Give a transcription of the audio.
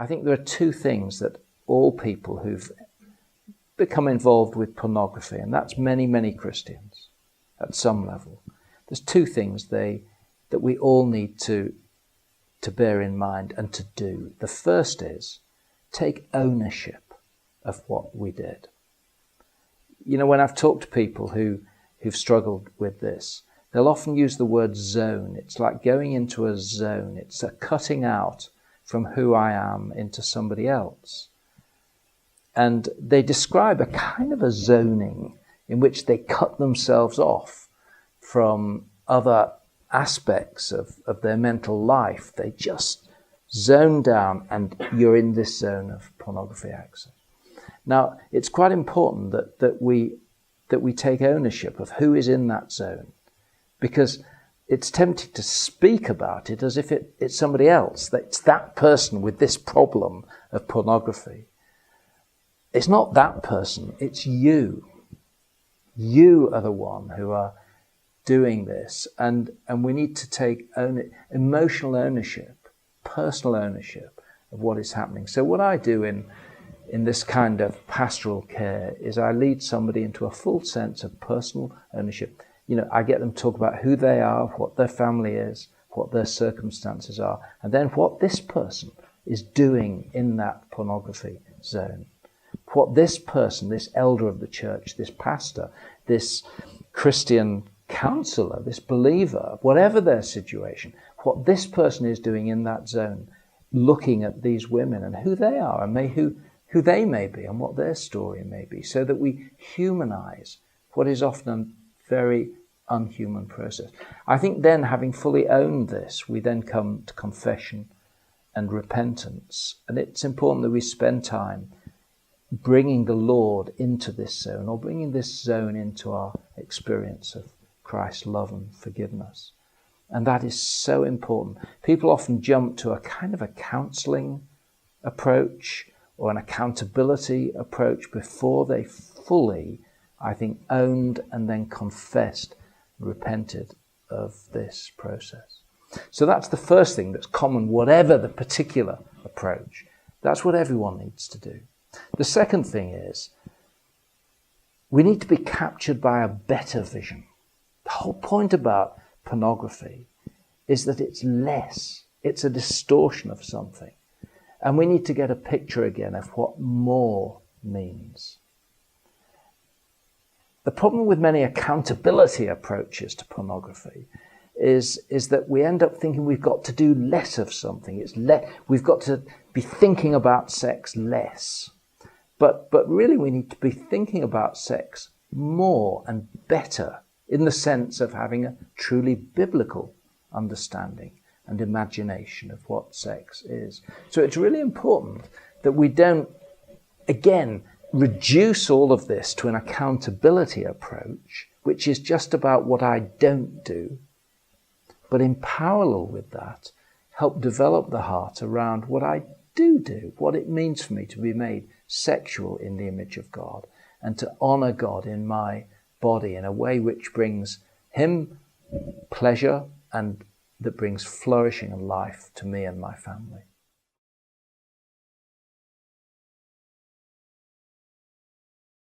I think there are two things that all people who've become involved with pornography, and that's many, many Christians at some level, there's two things that we all need to bear in mind and to do. The first is take ownership of what we did. You know, when I've talked to people who've struggled with this, they'll often use the word zone. It's like going into a zone. It's a cutting out from who I am into somebody else. And they describe a kind of a zoning in which they cut themselves off from other aspects of their mental life. They just zone down, and you're in this zone of pornography access. Now, it's quite important that we take ownership of who is in that zone, because it's tempting to speak about it as if it's somebody else, that it's that person with this problem of pornography. It's not that person, it's you. You are the one who are doing this, and we need to take emotional ownership, personal ownership of what is happening. So what I do in this kind of pastoral care is I lead somebody into a full sense of personal ownership. You know, I get them to talk about who they are, what their family is, what their circumstances are, and then what this person is doing in that pornography zone. What this person, this elder of the church, this pastor, this Christian counselor, this believer, whatever their situation, what this person is doing in that zone, looking at these women and who they are and who they may be and what their story may be, so that we humanize what is often a very unhuman process. I think then, having fully owned this, we then come to confession and repentance. And it's important that we spend time bringing the Lord into this zone, or bringing this zone into our experience of Christ's love and forgiveness. And that is so important. People often jump to a kind of a counseling approach or an accountability approach before they fully, I think, owned and then confessed, repented of this process. So that's the first thing that's common, whatever the particular approach. That's what everyone needs to do. The second thing is, we need to be captured by a better vision. The whole point about pornography is that it's less. It's a distortion of something. And we need to get a picture again of what more means. The problem with many accountability approaches to pornography is that we end up thinking we've got to do less of something. We've got to be thinking about sex less. But really we need to be thinking about sex more and better, in the sense of having a truly biblical understanding and imagination of what sex is. So it's really important that we don't, again, reduce all of this to an accountability approach, which is just about what I don't do, but in parallel with that, help develop the heart around what I do, what it means for me to be made sexual in the image of God, and to honor God in my body in a way which brings Him pleasure and that brings flourishing and life to me and my family.